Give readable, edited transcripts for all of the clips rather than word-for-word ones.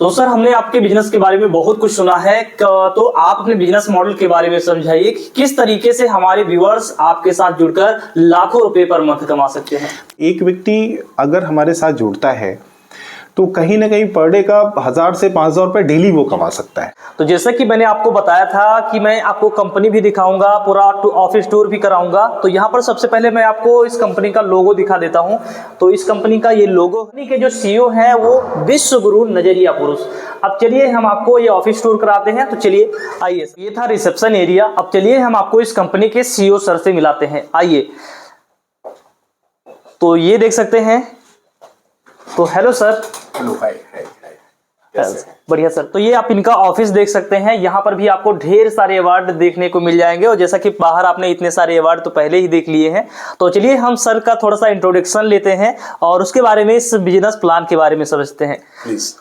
तो सर हमने आपके बिजनेस के बारे में बहुत कुछ सुना है, तो आप अपने बिजनेस मॉडल के बारे में समझाइए कि किस तरीके से हमारे व्यूअर्स आपके साथ जुड़कर लाखों रुपए पर मंथ कमा सकते हैं। एक व्यक्ति अगर हमारे साथ जुड़ता है तो कहीं ना कहीं पर डे का 1000 से 5000 रुपए डेली वो कमा सकता है। तो जैसा कि मैंने आपको बताया था कि मैं आपको कंपनी भी दिखाऊंगा, पूरा ऑफिस टूर भी कराऊंगा। तो यहाँ पर सबसे पहले मैं आपको इस कंपनी का लोगो दिखा देता हूँ। तो इस कंपनी का ये लोगो, कंपनी के जो सीईओ हैं वो विश्व गुरु नजरिया पुरुष। अब चलिए हम आपको ये ऑफिस टूर कराते हैं। तो चलिए आइए, ये था रिसेप्शन एरिया। अब चलिए हम आपको इस कंपनी के सीईओ सर से मिलाते हैं, आइए। तो ये देख सकते हैं। तो हेलो सर। हेलो, हाय। बढ़िया सर। तो ये आप इनका ऑफिस देख सकते हैं। यहाँ पर भी आपको ढेर सारे अवार्ड देखने को मिल जाएंगे, और जैसा कि बाहर आपने इतने सारे अवार्ड तो पहले ही देख लिए हैं। तो चलिए हम सर का थोड़ा सा इंट्रोडक्शन लेते हैं और उसके बारे में, इस बिजनेस प्लान के बारे में समझते हैं। प्लीज।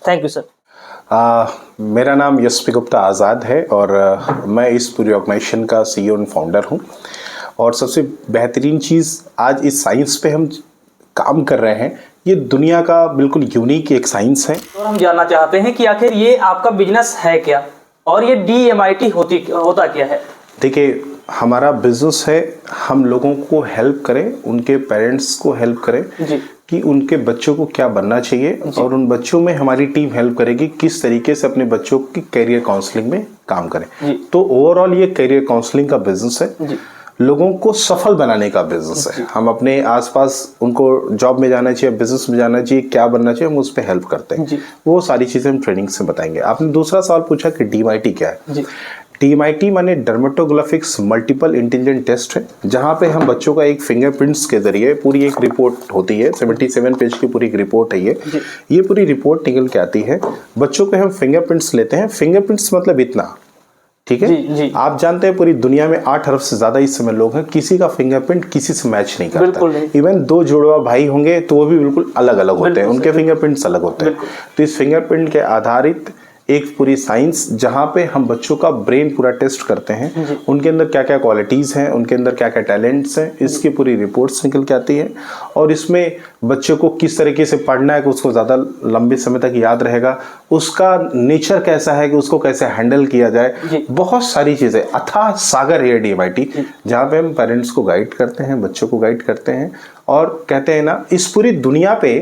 Thank you sir. मेरा नाम यशपी गुप्ता आज़ाद है और मैं इस पूरी ऑर्गेनाइजेशन का सीईओ एंड फाउंडर हूँ। और सबसे बेहतरीन चीज़, आज इस साइंस पे हम काम कर रहे हैं। ये दुनिया का बिल्कुल यूनिक एक साइंस है। और हम जानना चाहते हैं कि आखिर ये आपका बिजनेस है क्या, और ये DMIT होता क्या है। देखिए, हमारा बिजनेस है हम लोगों को हेल्प करें, उनके पेरेंट्स को हेल्प करें जी। कि उनके बच्चों को क्या बनना चाहिए, और उन बच्चों में हमारी टीम हेल्प करेगी किस तरीके से अपने बच्चों की करियर काउंसलिंग में काम करें। तो ओवरऑल ये करियर काउंसलिंग का बिजनेस है, लोगों को सफल बनाने का बिजनेस है। हम अपने आसपास उनको जॉब में जाना चाहिए, बिजनेस में जाना चाहिए, क्या बनना चाहिए, हम उस पर हेल्प करते हैं। वो सारी चीजें हम ट्रेनिंग से बताएंगे। आपने दूसरा सवाल पूछा कि DMIT क्या है। DMIT माने डर्मेटोग्राफिक्स मल्टीपल इंटेलिजेंट टेस्ट है, जहाँ पे हम बच्चों का एक फिंगरप्रिंट्स के जरिए पूरी एक रिपोर्ट होती है, 77 पेज की पूरी एक रिपोर्ट है ये पूरी रिपोर्ट निकल के आती है। बच्चों के हम फिंगरप्रिंट्स लेते हैं। फिंगरप्रिंट्स मतलब इतना, ठीक है जी। आप जानते हैं पूरी दुनिया में 8 अरब से ज्यादा इस समय लोग हैं, किसी का फिंगरप्रिंट किसी से मैच नहीं करता। इवन 2 जुड़वा भाई होंगे तो वो भी बिल्कुल अलग अलग होते हैं, उनके फिंगरप्रिंट्स अलग होते हैं। तो इस फिंगरप्रिंट के आधारित एक पूरी साइंस, जहां पे हम बच्चों का ब्रेन पूरा टेस्ट करते हैं, उनके अंदर क्या क्या क्वालिटीज हैं, उनके अंदर क्या क्या टैलेंट्स हैं, इसकी पूरी रिपोर्ट्स निकल के आती है। और इसमें बच्चों को किस तरीके से पढ़ना है कि उसको ज़्यादा लंबे समय तक याद रहेगा, उसका नेचर कैसा है कि उसको कैसे हैंडल किया जाए, बहुत सारी चीज़ें। अथाह सागर है DMIT, जहाँ पे हम पेरेंट्स को गाइड करते हैं, बच्चों को गाइड करते हैं, और कहते हैं ना, इस पूरी दुनिया पे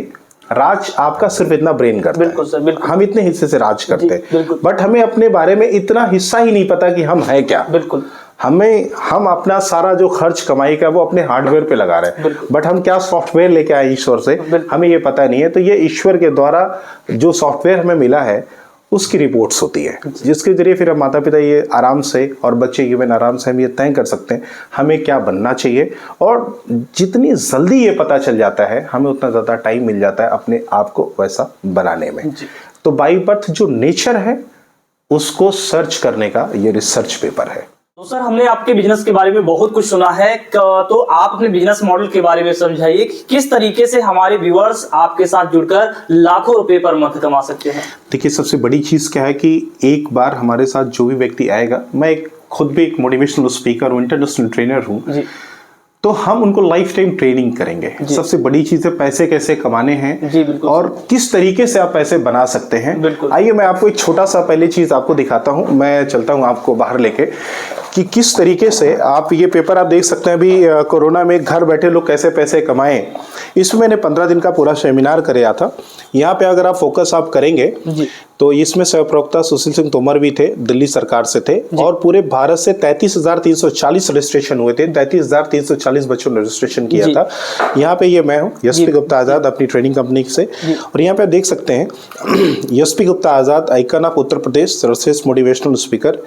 राज आपका सिर्फ इतना ब्रेन करता है। सर, बिल्कुल। हम इतने हिस्से से राज करते हैं, बट हमें अपने बारे में इतना हिस्सा ही नहीं पता कि हम हैं क्या। बिल्कुल। हम अपना सारा जो खर्च कमाई का वो अपने हार्डवेयर पे लगा रहे हैं, बट हम क्या सॉफ्टवेयर लेके आए ईश्वर से, हमें ये पता नहीं है। तो ये ईश्वर के द्वारा जो सॉफ्टवेयर हमें मिला है उसकी रिपोर्ट्स होती है, जिसके जरिए फिर हम माता पिता ये आराम से, और बच्चे इवन आराम से हम ये तय कर सकते हैं हमें क्या बनना चाहिए। और जितनी जल्दी ये पता चल जाता है, हमें उतना ज़्यादा टाइम मिल जाता है अपने आप को वैसा बनाने में। तो बाय बर्थ जो नेचर है उसको सर्च करने का ये रिसर्च पेपर है। तो सर हमने आपके बिजनेस के बारे में बहुत कुछ सुना है, तो आप अपने बिजनेस मॉडल के बारे में समझाइए कि किस तरीके से हमारे व्यूअर्स आपके साथ जुड़कर लाखों रुपए पर मंथ कमा सकते हैं। देखिए, सबसे बड़ी चीज़ क्या है कि एक बार हमारे साथ जो भी व्यक्ति आएगा, मैं खुद भी एक मोटिवेशनल स्पीकर हूँ, इंटरनेशनल ट्रेनर हूँ, तो हम उनको लाइफ टाइम ट्रेनिंग करेंगे। सबसे बड़ी चीज़ है पैसे कैसे कमाने हैं और किस तरीके से आप पैसे बना सकते हैं। आइए मैं आपको एक छोटा सा पहले चीज़ आपको दिखाता हूँ। मैं चलता हूँ आपको बाहर लेके कि किस तरीके से आप ये पेपर आप देख सकते हैं। अभी कोरोना में घर बैठे लोग कैसे पैसे कमाएं, इसमें मैंने 15 दिन का पूरा सेमिनार कराया था। यहाँ पे अगर आप फोकस आप करेंगे तो इसमें सह प्रवक्ता सुशील सिंह तोमर भी थे, दिल्ली सरकार से थे, और पूरे भारत से 33,340 रजिस्ट्रेशन हुए थे। 33,340 बच्चों ने रजिस्ट्रेशन किया था। यहाँ पे ये मैं हूँ, यशपी गुप्ता आज़ाद, अपनी ट्रेनिंग कंपनी से। और यहाँ पे देख सकते हैं यशपी गुप्ता आज़ाद, आइकन ऑफ उत्तर प्रदेश, सर्वश्रेष्ठ मोटिवेशनल स्पीकर,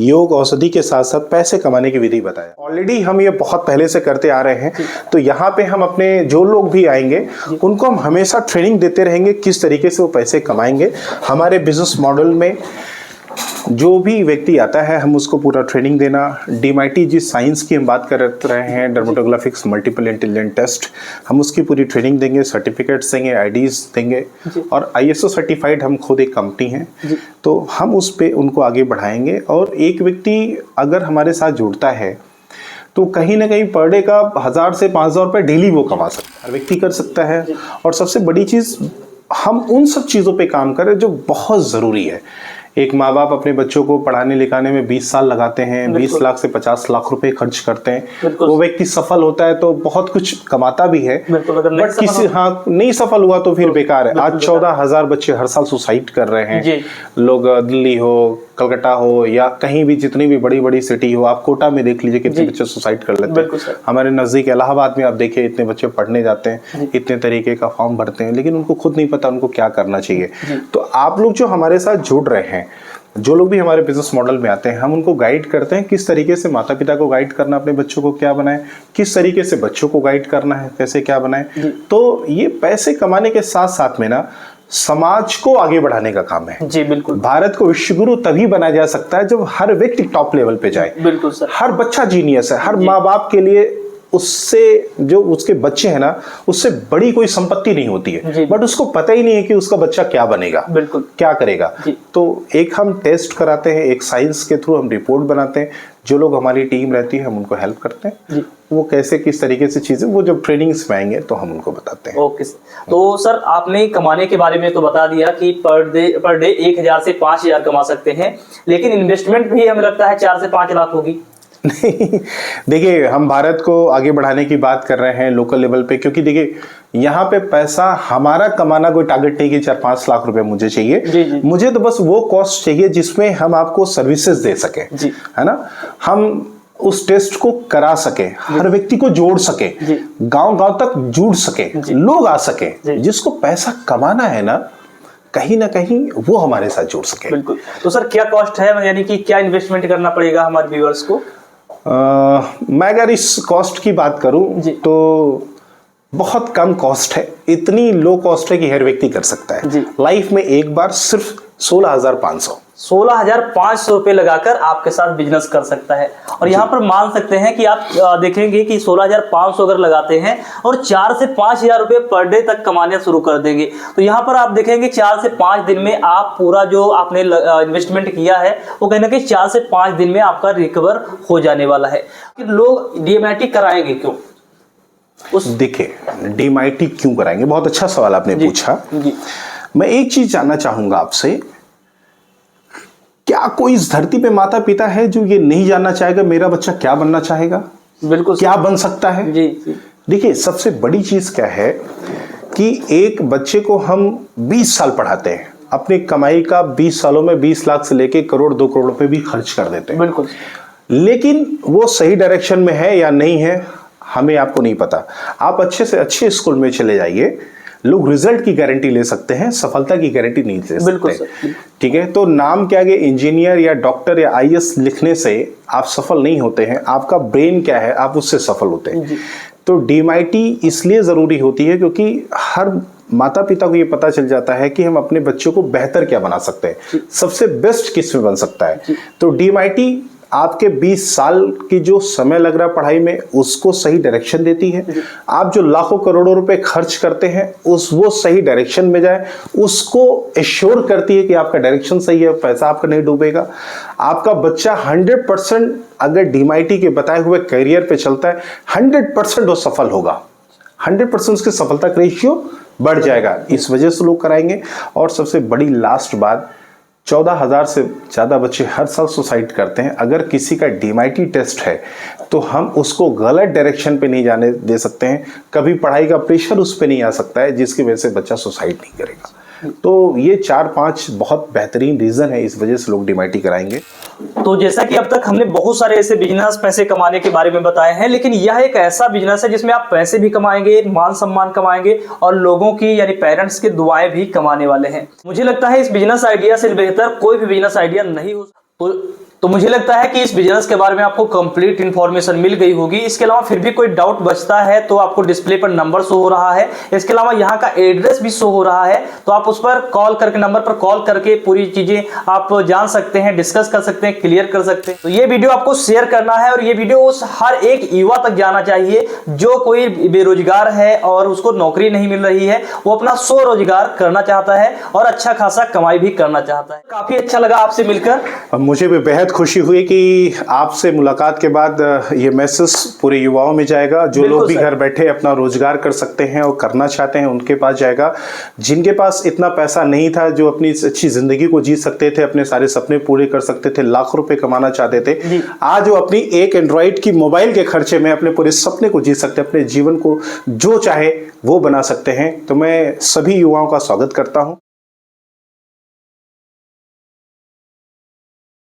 योग औषधि के साथ साथ पैसे कमाने की विधि बताया। ऑलरेडी हम ये बहुत पहले से करते आ रहे हैं। तो यहाँ पे हम अपने जो लोग भी आएंगे उनको हम हमेशा ट्रेनिंग देते रहेंगे किस तरीके से वो पैसे कमाएंगे। हमारे बिजनेस मॉडल में जो भी व्यक्ति आता है हम उसको पूरा ट्रेनिंग देना। DMIT जिस साइंस की हम बात कर रहे हैं, डर्मेटोग्राफिक्स मल्टीपल इंटेलिजेंट टेस्ट, हम उसकी पूरी ट्रेनिंग देंगे, सर्टिफिकेट्स देंगे, IDs देंगे, और ISO सर्टिफाइड हम खुद एक कंपनी हैं। तो हम उस पे उनको आगे बढ़ाएंगे। और एक व्यक्ति अगर हमारे साथ जुड़ता है तो कहीं ना कहीं पर डे का 1000 से 5000 रुपये डेली वो कमा सकता है, हर व्यक्ति कर सकता है। और सबसे बड़ी चीज़, हम उन सब चीज़ों पे काम करें जो बहुत ज़रूरी है। एक माँ बाप अपने बच्चों को पढ़ाने लिखाने में 20 साल लगाते हैं, 20 लाख से 50 लाख रुपए खर्च करते हैं, वो व्यक्ति सफल होता है तो बहुत कुछ कमाता भी है, बट किसी नहीं सफल हुआ तो फिर बेकार है। आज 14,000 बच्चे हर साल सुसाइड कर रहे हैं। लोग दिल्ली हो, कलकत्ता हो या कहीं भी, जितनी भी बड़ी बड़ी सिटी हो, आप कोटा में देख लीजिए कितने बच्चे सुसाइड कर लेते हैं। हमारे नजदीक इलाहाबाद में आप देखिए, इतने बच्चे पढ़ने जाते हैं, इतने तरीके का फॉर्म भरते हैं, लेकिन उनको खुद नहीं पता उनको क्या करना चाहिए। तो आप लोग जो हमारे साथ जुड़ रहे हैं, जो लोग भी हमारे बिजनेस मॉडल में आते हैं, हम उनको गाइड करते हैं किस तरीके से माता पिता को गाइड करना, अपने बच्चों को क्या बनाए, किस तरीके से बच्चों को गाइड करना है, कैसे क्या बनाए। तो ये पैसे कमाने के साथ साथ में ना समाज को आगे बढ़ाने का काम है। जी बिल्कुल। भारत को विश्वगुरु तभी बनाया जा सकता है जब हर व्यक्ति टॉप लेवल पे जाए। बिल्कुल सर। हर बच्चा जीनियस है, हर माँ बाप के लिए उससे जो उसके बच्चे हैं ना, उससे बड़ी कोई संपत्ति नहीं होती है, बट उसको पता ही नहीं है कि उसका बच्चा क्या बनेगा, बिल्कुल क्या करेगा। तो एक हम टेस्ट कराते हैं, एक साइंस के थ्रू हम रिपोर्ट बनाते हैं, जो लोग हमारी टीम रहती है हम उनको हेल्प करते हैं, वो कैसे किस तरीके से चीजें, वो जब ट्रेनिंग्स में आएंगे तो हम उनको बताते हैं। ओके। तो सर आपने कमाने के बारे में तो बता दिया कि पर डे 1,000 से 5,000 कमा सकते हैं, लेकिन इन्वेस्टमेंट भी हमें लगता है 4 से 5 लाख होगी। नहीं, देखिए हम भारत को आगे बढ़ाने की बात कर रहे हैं लोकल लेवल पे, क्योंकि देखिए यहाँ पे पैसा हमारा कमाना कोई टारगेट नहीं कि 4-5 लाख रुपए मुझे चाहिए। मुझे तो बस वो कॉस्ट चाहिए जिसमें हम आपको सर्विसेज दे सके, है ना, हम उस टेस्ट को करा सके, हर व्यक्ति को जोड़ सके, गांव-गांव तक जुड़ सके, लोग आ सके। जिसको पैसा कमाना है ना कहीं वो हमारे साथ जुड़ सके। बिल्कुल। तो सर क्या कॉस्ट है, यानी कि क्या इन्वेस्टमेंट करना पड़ेगा हमारे व्यूअर्स को? मैं अगर इस कॉस्ट की बात करूं तो बहुत कम कॉस्ट है, इतनी लो कॉस्ट है कि हर व्यक्ति कर सकता है। लाइफ में एक बार सिर्फ 16,500 रुपए लगाकर आपके साथ बिजनेस कर सकता है। और यहाँ पर मान सकते हैं कि आप देखेंगे कि 16,500 अगर लगाते हैं और 4 से 5,000 रुपए पर डे तक कमाने शुरू कर देंगे, तो यहाँ पर आप देखेंगे 4 से 5 दिन में आप पूरा जो आपने इन्वेस्टमेंट किया है वो कहीं ना कहीं 4 से 5 दिन में आपका रिकवर हो जाने वाला है। लोग डीएमआईटी कराएंगे क्यों? देखिए डीएमआईटी क्यों कराएंगे, बहुत अच्छा सवाल आपने पूछा। मैं एक चीज जानना चाहूंगा आपसे, क्या कोई इस धरती पे माता पिता है जो ये नहीं जानना चाहेगा मेरा बच्चा क्या बनना चाहेगा? बिल्कुल। क्या बन सकता है? जी। देखिए सबसे बड़ी चीज क्या है कि एक बच्चे को हम 20 साल पढ़ाते हैं, अपनी कमाई का 20 सालों में 20 लाख से लेके करोड़ 2 करोड़ रुपए भी खर्च कर देते हैं। बिल्कुल। लेकिन वो सही डायरेक्शन में है या नहीं है हमें आपको नहीं पता। आप अच्छे से अच्छे स्कूल में चले जाइए, लोग रिजल्ट की गारंटी ले सकते हैं, सफलता की गारंटी नहीं ले सकते। ठीक है, तो नाम के आगे इंजीनियर या डॉक्टर या आईएएस लिखने से आप सफल नहीं होते हैं, आपका ब्रेन क्या है आप उससे सफल होते हैं। तो डीएमआईटी इसलिए जरूरी होती है क्योंकि हर माता पिता को ये पता चल जाता है कि हम अपने बच्चों को बेहतर क्या बना सकते हैं, सबसे बेस्ट किस में बन सकता है। तो डीएमआईटी आपके 20 साल की जो समय लग रहा है पढ़ाई में उसको सही डायरेक्शन देती है। आप जो लाखों करोड़ों रुपए खर्च करते हैं वो सही डायरेक्शन में जाए, उसको एश्योर करती है कि आपका डायरेक्शन सही है, पैसा आपका नहीं डूबेगा। आपका बच्चा 100% अगर डीएमआईटी के बताए हुए करियर पे चलता है 100% वो सफल होगा, 100% उसकी सफलता का रेशियो बढ़ जाएगा। इस वजह से लोग कराएंगे। और सबसे बड़ी लास्ट बात, 14,000 से ज़्यादा बच्चे हर साल सुसाइड करते हैं। अगर किसी का डीएमआईटी टेस्ट है तो हम उसको गलत डायरेक्शन पे नहीं जाने दे सकते हैं, कभी पढ़ाई का प्रेशर उस पर नहीं आ सकता है जिसकी वजह से बच्चा सुसाइड नहीं करेगा। तो ये 4-5 बहुत बेहतरीन रीज़न है, इस वजह से लोग डीएमआईटी कराएंगे। तो जैसा कि अब तक हमने बहुत सारे ऐसे बिजनेस पैसे कमाने के बारे में बताए हैं, लेकिन यह एक ऐसा बिजनेस है जिसमें आप पैसे भी कमाएंगे, मान सम्मान कमाएंगे और लोगों की यानी पेरेंट्स की दुआएं भी कमाने वाले हैं। मुझे लगता है इस बिजनेस आइडिया से बेहतर कोई भी बिजनेस आइडिया नहीं हो। तो मुझे लगता है कि इस बिजनेस के बारे में आपको कंप्लीट इन्फॉर्मेशन मिल गई होगी। इसके अलावा फिर भी कोई डाउट बचता है तो आपको डिस्प्ले पर नंबर शो हो रहा है, इसके अलावा यहाँ का एड्रेस भी शो हो रहा है, तो आप उस पर कॉल करके, नंबर पर कॉल करके पूरी चीजें आप जान सकते हैं, डिस्कस कर सकते हैं, क्लियर कर सकते हैं। तो ये वीडियो आपको शेयर करना है और ये वीडियो उस हर एक युवा तक जाना चाहिए जो कोई बेरोजगार है और उसको नौकरी नहीं मिल रही है, वो अपना स्वरोजगार करना चाहता है और अच्छा खासा कमाई भी करना चाहता है। काफी अच्छा लगा आपसे मिलकर। मुझे भी बेहद बेहद खुशी हुई कि आपसे मुलाकात के बाद ये मैसेज पूरे युवाओं में जाएगा। जो लोग भी घर बैठे अपना रोजगार कर सकते हैं और करना चाहते हैं उनके पास जाएगा। जिनके पास इतना पैसा नहीं था, जो अपनी अच्छी जिंदगी को जी सकते थे, अपने सारे सपने पूरे कर सकते थे, लाखों रुपए कमाना चाहते थे, आज वो अपनी एक एंड्रॉइड की मोबाइल के खर्चे में अपने पूरे सपने को जी सकते हैं, अपने जीवन को जो चाहे वो बना सकते हैं। तो मैं सभी युवाओं का स्वागत करता हूँ।